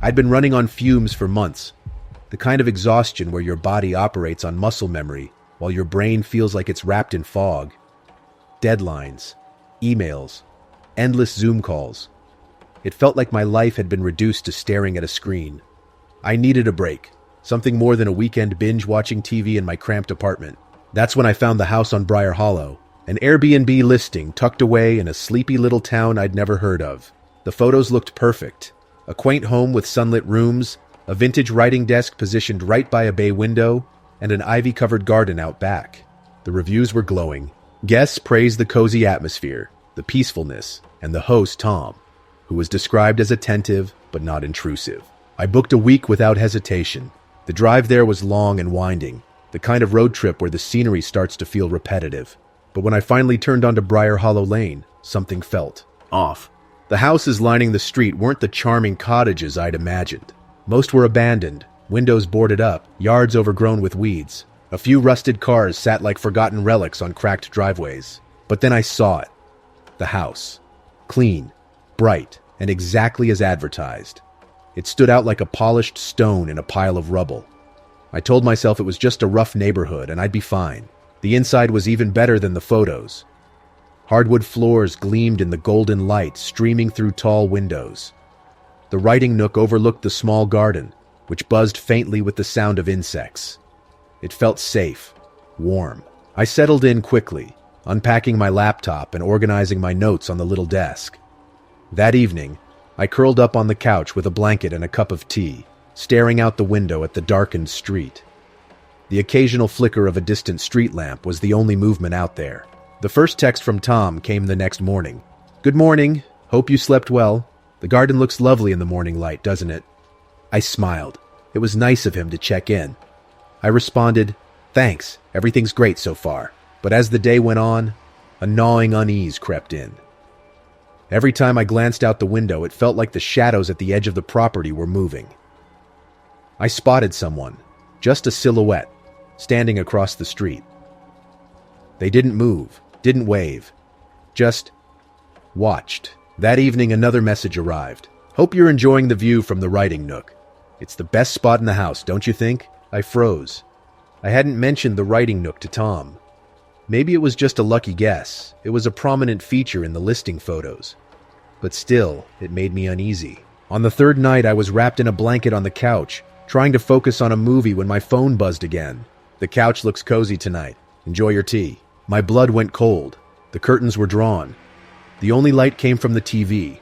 I'd been running on fumes for months, the kind of exhaustion where your body operates on muscle memory while your brain feels like it's wrapped in fog. Deadlines, emails, endless Zoom calls. It felt like my life had been reduced to staring at a screen. I needed a break, something more than a weekend binge watching TV in my cramped apartment. That's when I found the house on Briar Hollow, an Airbnb listing tucked away in a sleepy little town I'd never heard of. The photos looked perfect. A quaint home with sunlit rooms, a vintage writing desk positioned right by a bay window, and an ivy-covered garden out back. The reviews were glowing. Guests praised the cozy atmosphere, the peacefulness, and the host, Tom, who was described as attentive but not intrusive. I booked a week without hesitation. The drive there was long and winding, the kind of road trip where the scenery starts to feel repetitive. But when I finally turned onto Briar Hollow Lane, something felt off. The houses lining the street weren't the charming cottages I'd imagined. Most were abandoned, windows boarded up, yards overgrown with weeds. A few rusted cars sat like forgotten relics on cracked driveways. But then I saw it. The house. Clean, bright, and exactly as advertised. It stood out like a polished stone in a pile of rubble. I told myself it was just a rough neighborhood and I'd be fine. The inside was even better than the photos. Hardwood floors gleamed in the golden light streaming through tall windows. The writing nook overlooked the small garden, which buzzed faintly with the sound of insects. It felt safe, warm. I settled in quickly, unpacking my laptop and organizing my notes on the little desk. That evening, I curled up on the couch with a blanket and a cup of tea, staring out the window at the darkened street. The occasional flicker of a distant street lamp was the only movement out there. The first text from Tom came the next morning. "Good morning. Hope you slept well. The garden looks lovely in the morning light, doesn't it?" I smiled. It was nice of him to check in. I responded, "Thanks. Everything's great so far." But as the day went on, a gnawing unease crept in. Every time I glanced out the window, it felt like the shadows at the edge of the property were moving. I spotted someone, just a silhouette, standing across the street. They didn't move, didn't wave, just watched. That evening, another message arrived. "Hope you're enjoying the view from the writing nook. It's the best spot in the house, don't you think?" I froze. I hadn't mentioned the writing nook to Tom. Maybe it was just a lucky guess. It was a prominent feature in the listing photos. But still, it made me uneasy. On the third night, I was wrapped in a blanket on the couch, trying to focus on a movie when my phone buzzed again. "The couch looks cozy tonight. Enjoy your tea." My blood went cold. The curtains were drawn. The only light came from the TV.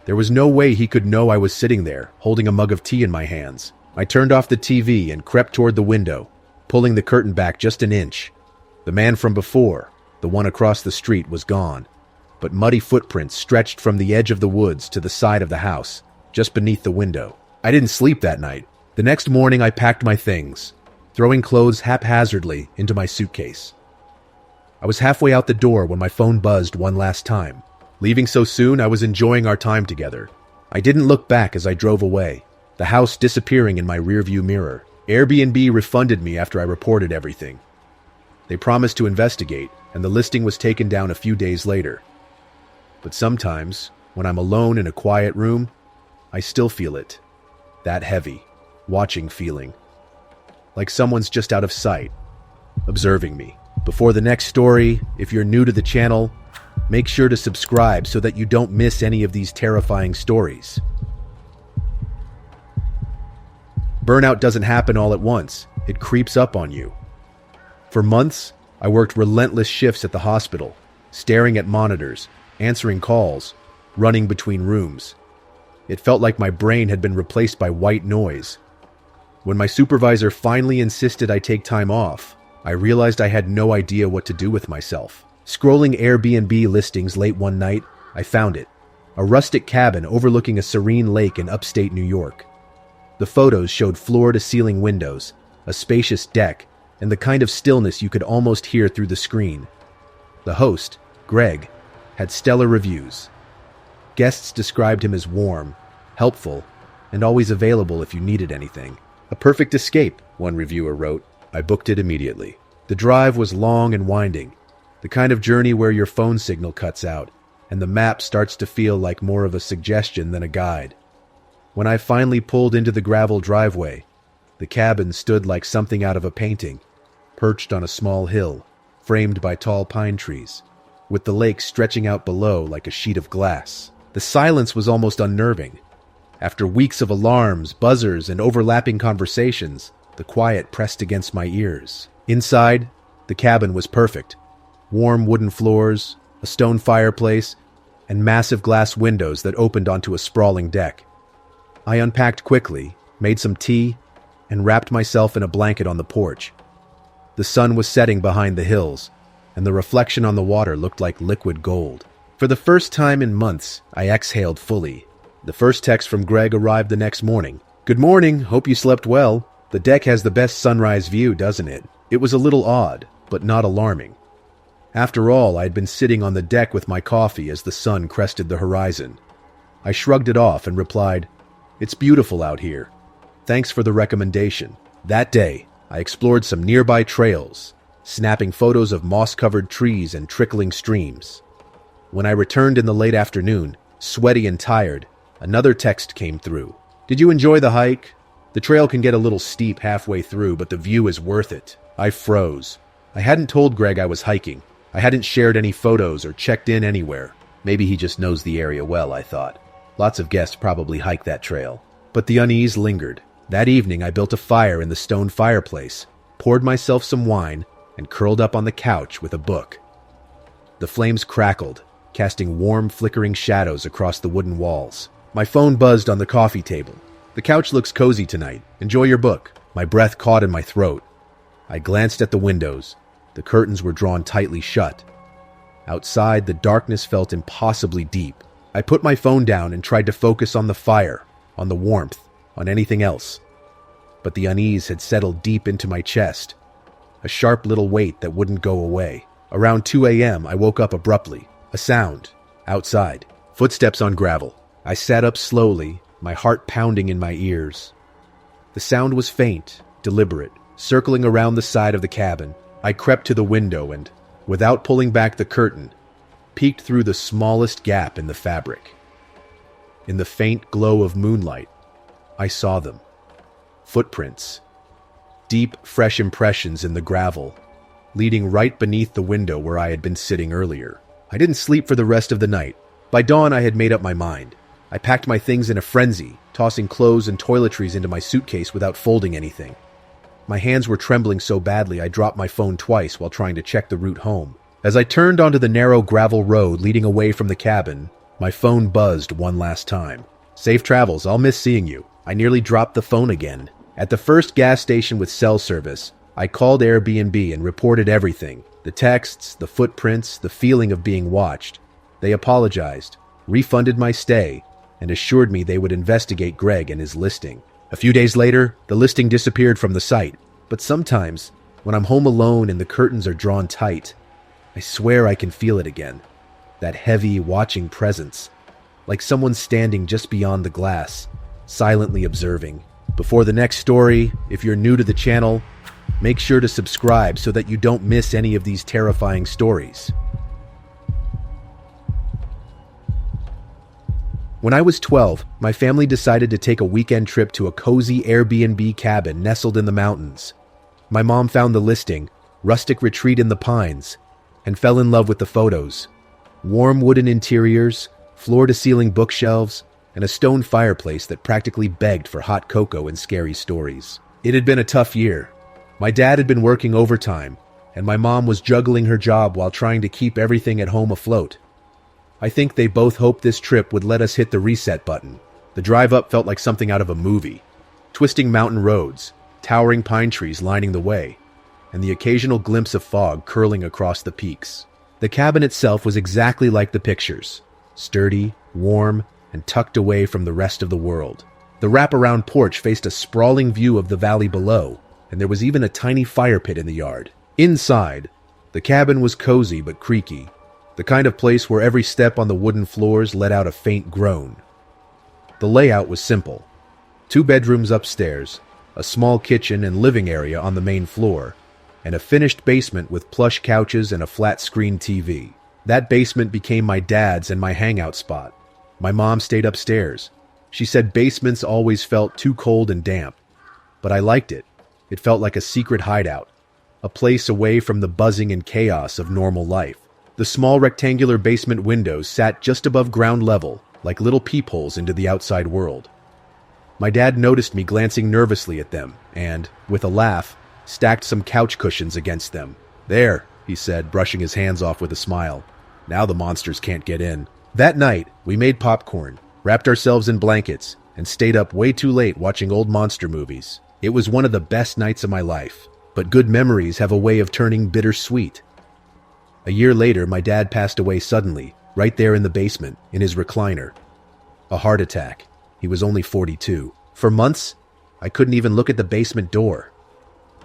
There was no way he could know I was sitting there, holding a mug of tea in my hands. I turned off the TV and crept toward the window, pulling the curtain back just an inch. The man from before, the one across the street, was gone, but muddy footprints stretched from the edge of the woods to the side of the house, just beneath the window. I didn't sleep that night. The next morning I packed my things, throwing clothes haphazardly into my suitcase. I was halfway out the door when my phone buzzed one last time. Leaving so soon, I was enjoying our time together. I didn't look back as I drove away, the house disappearing in my rearview mirror. Airbnb refunded me after I reported everything. They promised to investigate, and the listing was taken down a few days later. But sometimes, when I'm alone in a quiet room, I still feel it. That heavy, watching feeling. Like someone's just out of sight, observing me. Before the next story, if you're new to the channel, make sure to subscribe so that you don't miss any of these terrifying stories. Burnout doesn't happen all at once. It creeps up on you. For months, I worked relentless shifts at the hospital, staring at monitors, answering calls, running between rooms. It felt like my brain had been replaced by white noise. When my supervisor finally insisted I take time off, I realized I had no idea what to do with myself. Scrolling Airbnb listings late one night, I found it. A rustic cabin overlooking a serene lake in upstate New York. The photos showed floor-to-ceiling windows, a spacious deck, and the kind of stillness you could almost hear through the screen. The host, Greg, had stellar reviews. Guests described him as warm, helpful, and always available if you needed anything. "A perfect escape," one reviewer wrote. I booked it immediately. The drive was long and winding, the kind of journey where your phone signal cuts out, and the map starts to feel like more of a suggestion than a guide. When I finally pulled into the gravel driveway, the cabin stood like something out of a painting, perched on a small hill, framed by tall pine trees, with the lake stretching out below like a sheet of glass. The silence was almost unnerving. After weeks of alarms, buzzers, and overlapping conversations, the quiet pressed against my ears. Inside, the cabin was perfect. Warm wooden floors, a stone fireplace, and massive glass windows that opened onto a sprawling deck. I unpacked quickly, made some tea, and wrapped myself in a blanket on the porch. The sun was setting behind the hills, and the reflection on the water looked like liquid gold. For the first time in months, I exhaled fully. The first text from Greg arrived the next morning. "Good morning, hope you slept well. The deck has the best sunrise view, doesn't it?" It was a little odd, but not alarming. After all, I had been sitting on the deck with my coffee as the sun crested the horizon. I shrugged it off and replied, "It's beautiful out here. Thanks for the recommendation." That day, I explored some nearby trails, snapping photos of moss-covered trees and trickling streams. When I returned in the late afternoon, sweaty and tired, another text came through. "Did you enjoy the hike? The trail can get a little steep halfway through, but the view is worth it." I froze. I hadn't told Greg I was hiking. I hadn't shared any photos or checked in anywhere. Maybe he just knows the area well, I thought. Lots of guests probably hike that trail. But the unease lingered. That evening, I built a fire in the stone fireplace, poured myself some wine, and curled up on the couch with a book. The flames crackled, casting warm, flickering shadows across the wooden walls. My phone buzzed on the coffee table. "The couch looks cozy tonight. Enjoy your book." My breath caught in my throat. I glanced at the windows. The curtains were drawn tightly shut. Outside, the darkness felt impossibly deep. I put my phone down and tried to focus on the fire, on the warmth, on anything else. But the unease had settled deep into my chest, a sharp little weight that wouldn't go away. Around 2 a.m., I woke up abruptly. A sound. Outside. Footsteps on gravel. I sat up slowly, my heart pounding in my ears. The sound was faint, deliberate, circling around the side of the cabin. I crept to the window and, without pulling back the curtain, peeked through the smallest gap in the fabric. In the faint glow of moonlight, I saw them. Footprints. Deep, fresh impressions in the gravel, leading right beneath the window where I had been sitting earlier. I didn't sleep for the rest of the night. By dawn, I had made up my mind. I packed my things in a frenzy, tossing clothes and toiletries into my suitcase without folding anything. My hands were trembling so badly I dropped my phone twice while trying to check the route home. As I turned onto the narrow gravel road leading away from the cabin, my phone buzzed one last time. "Safe travels, I'll miss seeing you." I nearly dropped the phone again. At the first gas station with cell service, I called Airbnb and reported everything. The texts, the footprints, the feeling of being watched. They apologized, refunded my stay, and assured me they would investigate Greg and his listing. A few days later, the listing disappeared from the site. But sometimes, when I'm home alone and the curtains are drawn tight, I swear I can feel it again. That heavy, watching presence. Like someone standing just beyond the glass, silently observing. Before the next story, if you're new to the channel, make sure to subscribe so that you don't miss any of these terrifying stories. When I was 12, my family decided to take a weekend trip to a cozy Airbnb cabin nestled in the mountains. My mom found the listing, rustic retreat in the pines, and fell in love with the photos. Warm wooden interiors, floor-to-ceiling bookshelves, and a stone fireplace that practically begged for hot cocoa and scary stories. It had been a tough year. My dad had been working overtime, and my mom was juggling her job while trying to keep everything at home afloat. I think they both hoped this trip would let us hit the reset button. The drive up felt like something out of a movie. Twisting mountain roads, towering pine trees lining the way, and the occasional glimpse of fog curling across the peaks. The cabin itself was exactly like the pictures. Sturdy, warm, and tucked away from the rest of the world. The wraparound porch faced a sprawling view of the valley below, and there was even a tiny fire pit in the yard. Inside, the cabin was cozy but creaky, the kind of place where every step on the wooden floors let out a faint groan. The layout was simple. 2 bedrooms upstairs, a small kitchen and living area on the main floor, and a finished basement with plush couches and a flat-screen TV. That basement became my dad's and my hangout spot. My mom stayed upstairs, She said basements always felt too cold and damp, but I liked it. It felt like a secret hideout, a place away from the buzzing and chaos of normal life. The small rectangular basement windows sat just above ground level, like little peepholes into the outside world. My dad noticed me glancing nervously at them and, with a laugh, stacked some couch cushions against them. "There," he said, brushing his hands off with a smile. "Now the monsters can't get in." That night, we made popcorn, wrapped ourselves in blankets, and stayed up way too late watching old monster movies. It was one of the best nights of my life, but good memories have a way of turning bittersweet. A year later, my dad passed away suddenly, right there in the basement, in his recliner. A heart attack. He was only 42. For months, I couldn't even look at the basement door.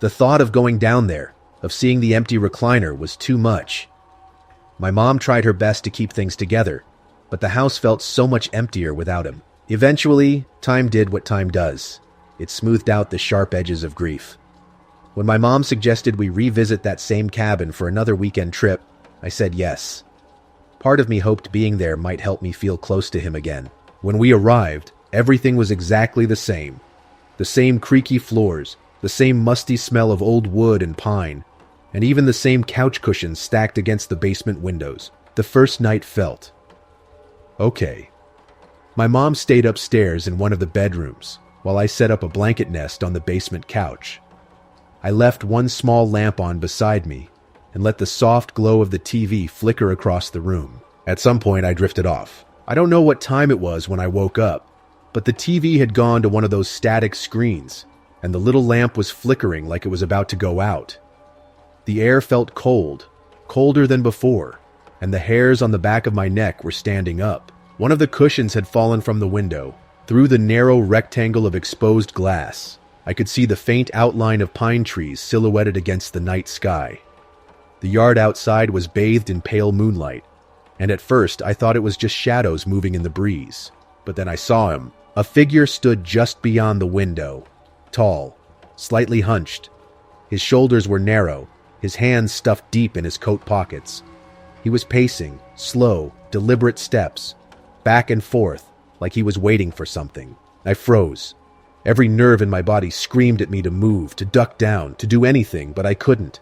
The thought of going down there, of seeing the empty recliner, was too much. My mom tried her best to keep things together, but the house felt so much emptier without him. Eventually, time did what time does. It smoothed out the sharp edges of grief. When my mom suggested we revisit that same cabin for another weekend trip, I said yes. Part of me hoped being there might help me feel close to him again. When we arrived, everything was exactly the same. The same creaky floors, the same musty smell of old wood and pine, and even the same couch cushions stacked against the basement windows. The first night felt okay. My mom stayed upstairs in one of the bedrooms, while I set up a blanket nest on the basement couch. I left one small lamp on beside me and let the soft glow of the TV flicker across the room. At some point, I drifted off. I don't know what time it was when I woke up, but the TV had gone to one of those static screens, and the little lamp was flickering like it was about to go out. The air felt cold, colder than before, and the hairs on the back of my neck were standing up. One of the cushions had fallen from the window. Through the narrow rectangle of exposed glass, I could see the faint outline of pine trees silhouetted against the night sky. The yard outside was bathed in pale moonlight, and at first I thought it was just shadows moving in the breeze. But then I saw him. A figure stood just beyond the window, tall, slightly hunched. His shoulders were narrow, his hands stuffed deep in his coat pockets. He was pacing, slow, deliberate steps, back and forth, like he was waiting for something. I froze. Every nerve in my body screamed at me to move, to duck down, to do anything, but I couldn't.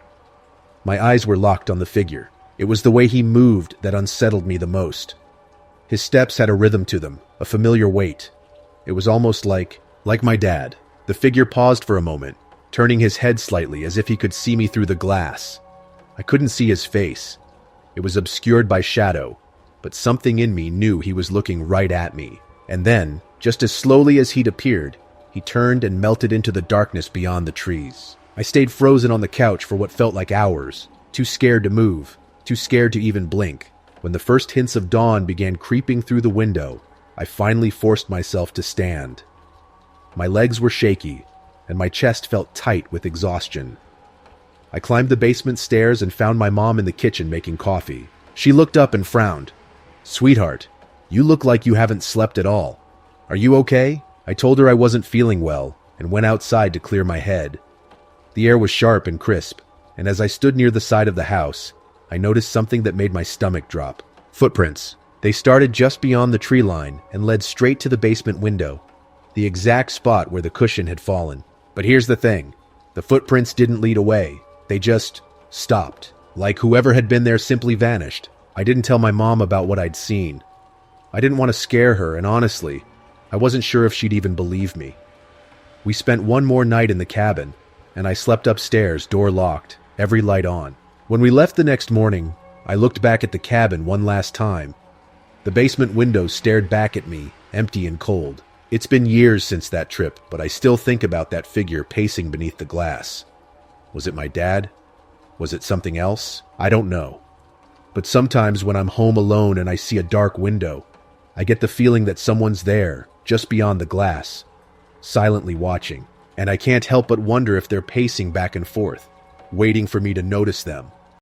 My eyes were locked on the figure. It was the way he moved that unsettled me the most. His steps had a rhythm to them, a familiar weight. It was almost like my dad. The figure paused for a moment, turning his head slightly as if he could see me through the glass. I couldn't see his face. It was obscured by shadow, but something in me knew he was looking right at me. And then, just as slowly as he'd appeared, he turned and melted into the darkness beyond the trees. I stayed frozen on the couch for what felt like hours, too scared to move, too scared to even blink. When the first hints of dawn began creeping through the window, I finally forced myself to stand. My legs were shaky, and my chest felt tight with exhaustion. I climbed the basement stairs and found my mom in the kitchen making coffee. She looked up and frowned. "Sweetheart, you look like you haven't slept at all. Are you okay?" I told her I wasn't feeling well and went outside to clear my head. The air was sharp and crisp, and as I stood near the side of the house, I noticed something that made my stomach drop. Footprints. They started just beyond the tree line and led straight to the basement window, the exact spot where the cushion had fallen. But here's the thing. The footprints didn't lead away. They just stopped. Like whoever had been there simply vanished. I didn't tell my mom about what I'd seen. I didn't want to scare her, and honestly, I wasn't sure if she'd even believe me. We spent one more night in the cabin, and I slept upstairs, door locked, every light on. When we left the next morning, I looked back at the cabin one last time. The basement window stared back at me, empty and cold. It's been years since that trip, but I still think about that figure pacing beneath the glass. Was it my dad? Was it something else? I don't know. But sometimes when I'm home alone and I see a dark window, I get the feeling that someone's there, just beyond the glass, silently watching. And I can't help but wonder if they're pacing back and forth, waiting for me to notice them.